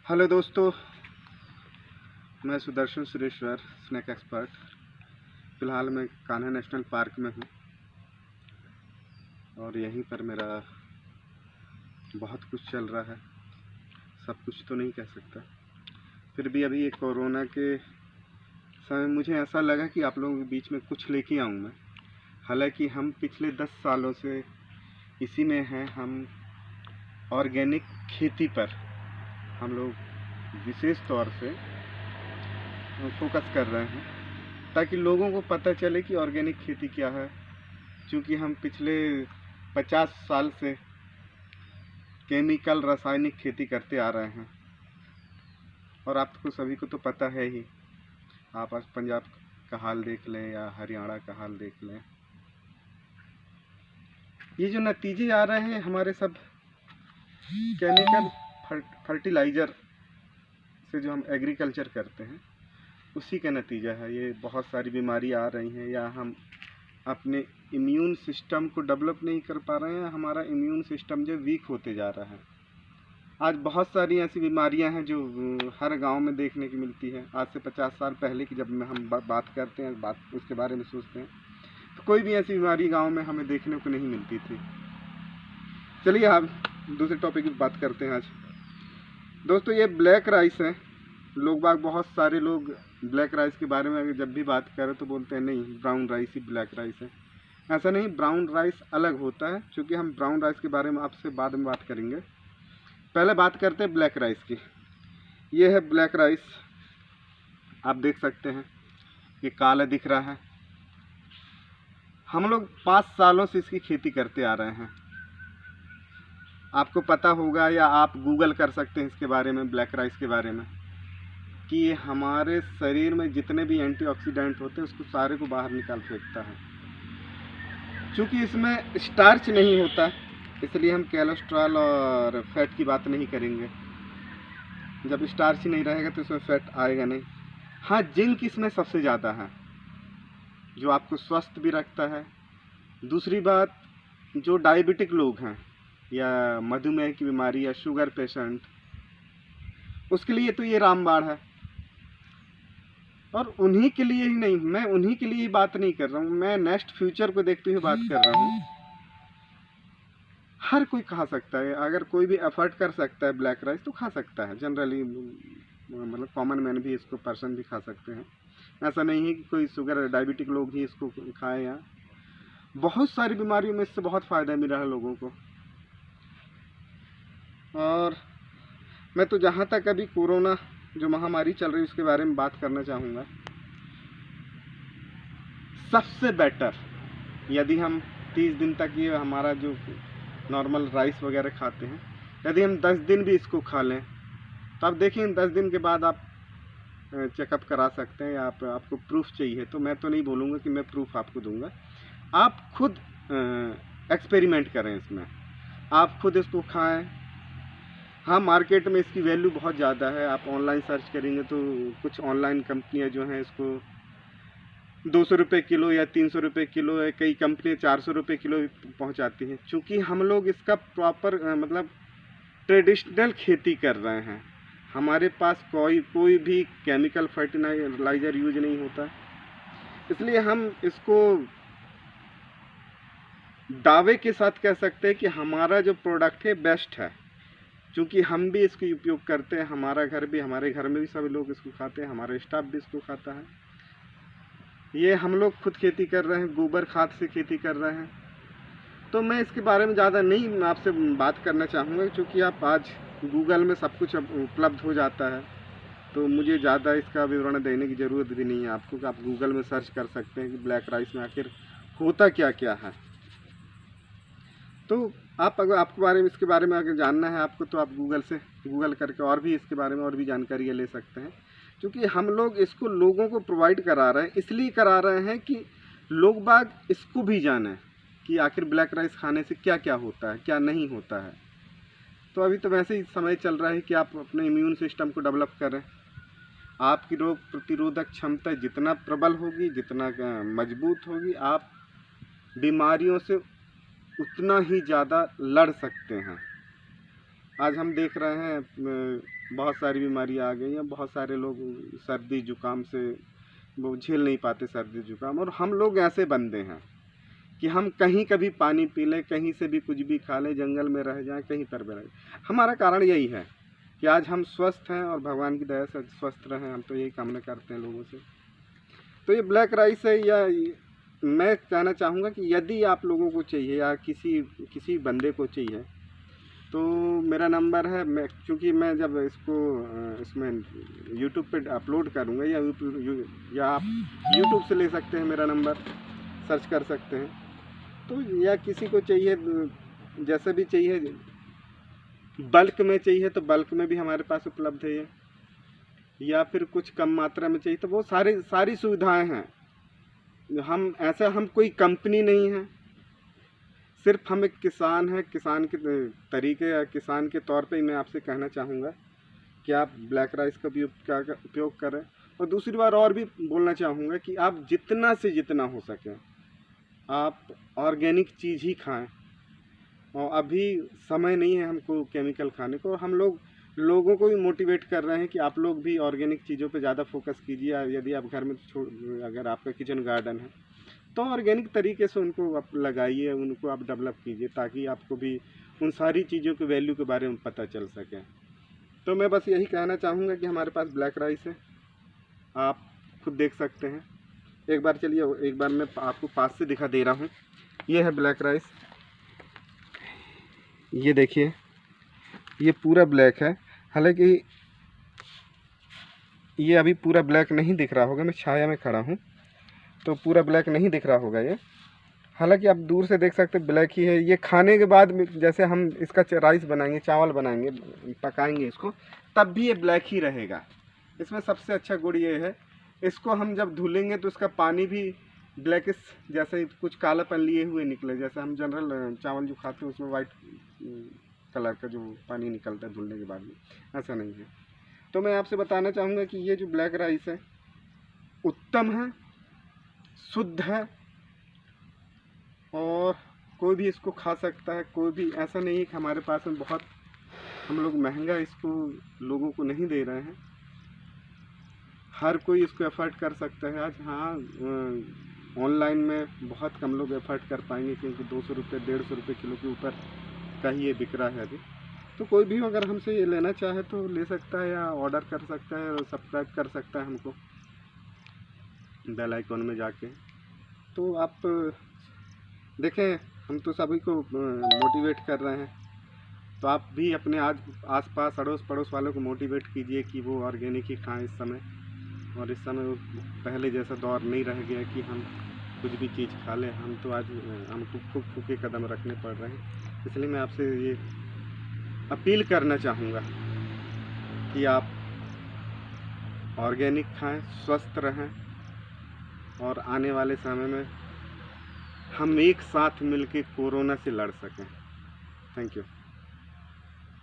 Hello दोस्तों, मैं Sudarshan Sureshwar snack expert. फ़िलहाल मैं कान्हा नेशनल पार्क में हूँ और यहीं पर मेरा बहुत कुछ चल रहा है। सब कुछ तो नहीं कह सकता, फिर भी अभी ये कोरोना के समय मुझे ऐसा लगा कि आप लोगों के बीच में कुछ लेके आऊँ मैं। हालांकि हम पिछले 10 सालों से इसी में हैं। हम ऑर्गेनिक खेती पर हम लोग विशेष तौर से फोकस कर रहे हैं ताकि लोगों को पता चले कि ऑर्गेनिक खेती क्या है। क्योंकि हम पिछले 50 साल से केमिकल रासायनिक खेती करते आ रहे हैं और आपको सभी को तो पता है ही। आप आज पंजाब का हाल देख लें या हरियाणा का हाल देख लें, ये जो नतीजे आ रहे हैं हमारे सब केमिकल फर्टिलाइज़र से जो हम एग्रीकल्चर करते हैं उसी का नतीजा है। ये बहुत सारी बीमारी आ रही हैं या हम अपने इम्यून सिस्टम को डेवलप नहीं कर पा रहे हैं। हमारा इम्यून सिस्टम जो वीक होते जा रहा है। आज बहुत सारी ऐसी बीमारियां हैं जो हर गांव में देखने की मिलती है। आज से 50 साल पहले की जब हम बात करते हैं, बात उसके बारे में सोचते हैं, तो कोई भी ऐसी बीमारी गांव में हमें देखने को नहीं मिलती थी। चलिए आप दूसरे टॉपिक की बात करते हैं। आज दोस्तों ये ब्लैक राइस है। लोग बाग बहुत सारे लोग ब्लैक राइस के बारे में अगर जब भी बात करें तो बोलते हैं नहीं, ब्राउन राइस ही ब्लैक राइस है। ऐसा नहीं, ब्राउन राइस अलग होता है। क्योंकि हम ब्राउन राइस के बारे में आपसे बाद में बात करेंगे। पहले बात करते हैं ब्लैक राइस की। ये है ब्लैक राइस, आप देख सकते हैं ये काला दिख रहा है। हम लोग 5 सालों से इसकी खेती करते आ रहे हैं। आपको पता होगा या आप गूगल कर सकते हैं इसके बारे में, ब्लैक राइस के बारे में, कि ये हमारे शरीर में जितने भी एंटीऑक्सीडेंट होते हैं उसको सारे को बाहर निकाल फेंकता है। क्योंकि इसमें स्टार्च नहीं होता इसलिए हम कोलेस्ट्रॉल और फैट की बात नहीं करेंगे। जब स्टार्च ही नहीं रहेगा तो इसमें फैट आएगा नहीं। हाँ, जिंक इसमें सबसे ज़्यादा है जो आपको स्वस्थ भी रखता है। दूसरी बात, जो डायबिटिक लोग हैं या मधुमेह की बीमारी या शुगर पेशेंट, उसके लिए तो ये रामबाण है। और उन्हीं के लिए ही नहीं, मैं उन्हीं के लिए ही बात नहीं कर रहा हूँ, मैं नेक्स्ट फ्यूचर को देखते हुए बात कर रहा हूँ। हर कोई खा सकता है, अगर कोई भी अफोर्ड कर सकता है ब्लैक राइस तो खा सकता है। जनरली मतलब कॉमन मैन भी इसको, पर्सन भी खा सकते हैं। ऐसा नहीं है कि कोई शुगर डायबिटिक लोग ही इसको खाएं। या बहुत सारी बीमारियों में इससे बहुत फ़ायदा मिल रहा है लोगों को। और मैं तो जहाँ तक अभी कोरोना जो महामारी चल रही है उसके बारे में बात करना चाहूँगा। सबसे बेटर, यदि हम 30 दिन तक ये हमारा जो नॉर्मल राइस वगैरह खाते हैं, यदि हम 10 दिन भी इसको खा लें तो आप देखिए 10 दिन के बाद आप चेकअप करा सकते हैं। या आपको प्रूफ चाहिए तो मैं तो नहीं बोलूँगा कि मैं प्रूफ आपको दूंगा। आप खुद एक्सपेरिमेंट करें इसमें, आप खुद इसको खाएं। हाँ, मार्केट में इसकी वैल्यू बहुत ज़्यादा है। आप ऑनलाइन सर्च करेंगे तो कुछ ऑनलाइन कंपनियां जो हैं इसको 200 रुपये किलो या 300 रुपये किलो है, कई कंपनियां 400 रुपये किलो पहुंचाती हैं। चूँकि हम लोग इसका प्रॉपर मतलब ट्रेडिशनल खेती कर रहे हैं, हमारे पास कोई भी केमिकल फर्टिलाइज़र यूज नहीं होता, इसलिए हम इसको दावे के साथ कह सकते हैं कि हमारा जो प्रोडक्ट है बेस्ट है। क्योंकि हम भी इसको उपयोग करते हैं, हमारे घर में भी सभी लोग इसको खाते हैं, हमारा स्टाफ भी इसको खाता है। ये हम लोग खुद खेती कर रहे हैं, गोबर खाद से खेती कर रहे हैं। तो मैं इसके बारे में ज़्यादा नहीं आपसे बात करना चाहूँगा, क्योंकि आप आज गूगल में सब कुछ उपलब्ध हो जाता है। तो मुझे ज़्यादा इसका विवरण देने की ज़रूरत भी नहीं है आपको, कि आप गूगल में सर्च कर सकते हैं कि ब्लैक राइस में आखिर होता क्या क्या है। तो आप अगर आपके बारे में, इसके बारे में अगर जानना है आपको, तो आप गूगल करके और भी इसके बारे में और भी जानकारी ले सकते हैं। क्योंकि हम लोग इसको लोगों को प्रोवाइड करा रहे हैं, इसलिए करा रहे हैं कि लोग बाग इसको भी जानें कि आखिर ब्लैक राइस खाने से क्या क्या होता है, क्या नहीं होता है। तो अभी तो वैसे ही समय चल रहा है कि आप अपने इम्यून सिस्टम को डेवलप करें। आपकी रोग प्रतिरोधक क्षमता जितना प्रबल होगी, जितना मजबूत होगी, आप बीमारियों से उतना ही ज़्यादा लड़ सकते हैं। आज हम देख रहे हैं बहुत सारी बीमारियां आ गई हैं, बहुत सारे लोग सर्दी जुकाम से वो झेल नहीं पाते सर्दी जुकाम, और हम लोग ऐसे बंदे हैं कि हम कहीं कभी पानी पी लें, कहीं से भी कुछ भी खा लें, जंगल में रह जाएं, कहीं पर भी रह जाएं। हमारा कारण यही है कि आज हम स्वस्थ हैं और भगवान की दया से स्वस्थ रहें, हम तो यही कामना करते हैं लोगों से। तो ये ब्लैक राइस है, या मैं कहना चाहूँगा कि यदि आप लोगों को चाहिए या किसी बंदे को चाहिए तो मेरा नंबर है, मैं क्योंकि मैं जब इसको इसमें यूट्यूब पे अपलोड करूँगा या आप यूट्यूब से ले सकते हैं, मेरा नंबर सर्च कर सकते हैं। तो या किसी को चाहिए जैसे भी चाहिए, बल्क में चाहिए तो बल्क में भी हमारे पास उपलब्ध है ये, या फिर कुछ कम मात्रा में चाहिए तो वो सारी सुविधाएं हैं। हम कोई कंपनी नहीं है, सिर्फ हम एक किसान हैं। किसान के तरीके या किसान के तौर पे ही मैं आपसे कहना चाहूँगा कि आप ब्लैक राइस का भी उपयोग करें। और दूसरी बार और भी बोलना चाहूँगा कि आप जितना से जितना हो सके आप ऑर्गेनिक चीज़ ही खाएं। और अभी समय नहीं है हमको केमिकल खाने को। हम लोगों को भी मोटिवेट कर रहे हैं कि आप लोग भी ऑर्गेनिक चीज़ों पे ज़्यादा फोकस कीजिए। यदि आप घर में अगर आपका किचन गार्डन है तो ऑर्गेनिक तरीके से उनको आप लगाइए, उनको आप डेवलप कीजिए, ताकि आपको भी उन सारी चीज़ों के वैल्यू के बारे में पता चल सके। तो मैं बस यही कहना चाहूँगा कि हमारे पास ब्लैक राइस है, आप खुद देख सकते हैं। एक बार मैं आपको पास से दिखा दे रहा हूँ। ये है ब्लैक राइस, ये देखिए, ये पूरा ब्लैक है। हालांकि ये अभी पूरा ब्लैक नहीं दिख रहा होगा, मैं छाया में खड़ा हूँ तो पूरा ब्लैक नहीं दिख रहा होगा ये। हालांकि आप दूर से देख सकते हैं ब्लैक ही है। ये खाने के बाद जैसे हम इसका राइस बनाएंगे, चावल बनाएंगे, पकाएंगे इसको, तब भी ये ब्लैक ही रहेगा। इसमें सबसे अच्छा गुण ये है, इसको हम जब धुलेंगे तो इसका पानी भी ब्लैकिश जैसे कुछ कालापन लिए हुए निकले। जैसे हम जनरल चावल जो खाते हैं उसमें वाइट कलर का जो पानी निकलता है धुलने के बाद में, ऐसा नहीं है। तो मैं आपसे बताना चाहूँगा कि ये जो ब्लैक राइस है उत्तम है, शुद्ध है, और कोई भी इसको खा सकता है। कोई भी ऐसा नहीं है कि हमारे पास में बहुत हम लोग महंगा इसको लोगों को नहीं दे रहे हैं, हर कोई इसको एफर्ट कर सकता है आज। हाँ, ऑनलाइन में बहुत कम लोग एफर्ट कर पाएंगे क्योंकि 200 रुपये 150 रुपये किलो के ऊपर का ही ये बिक रहा है अभी। तो कोई भी अगर हमसे ये लेना चाहे तो ले सकता है, या ऑर्डर कर सकता है और सब्सक्राइब कर सकता है हमको बेल आइकॉन में जाके। तो आप देखें, हम तो सभी को मोटिवेट कर रहे हैं, तो आप भी अपने आस पास अड़ोस पड़ोस वालों को मोटिवेट कीजिए कि वो ऑर्गेनिक ही खाएं इस समय। और इस समय पहले जैसा दौर नहीं रह गया कि हम कुछ भी चीज़ खा लें। हम तो आज हमको फूक के कदम रखने पड़ रहे हैं। इसलिए मैं आपसे ये अपील करना चाहूँगा कि आप ऑर्गेनिक खाएं, स्वस्थ रहें, और आने वाले समय में हम एक साथ मिलकर कोरोना से लड़ सकें। Thank you.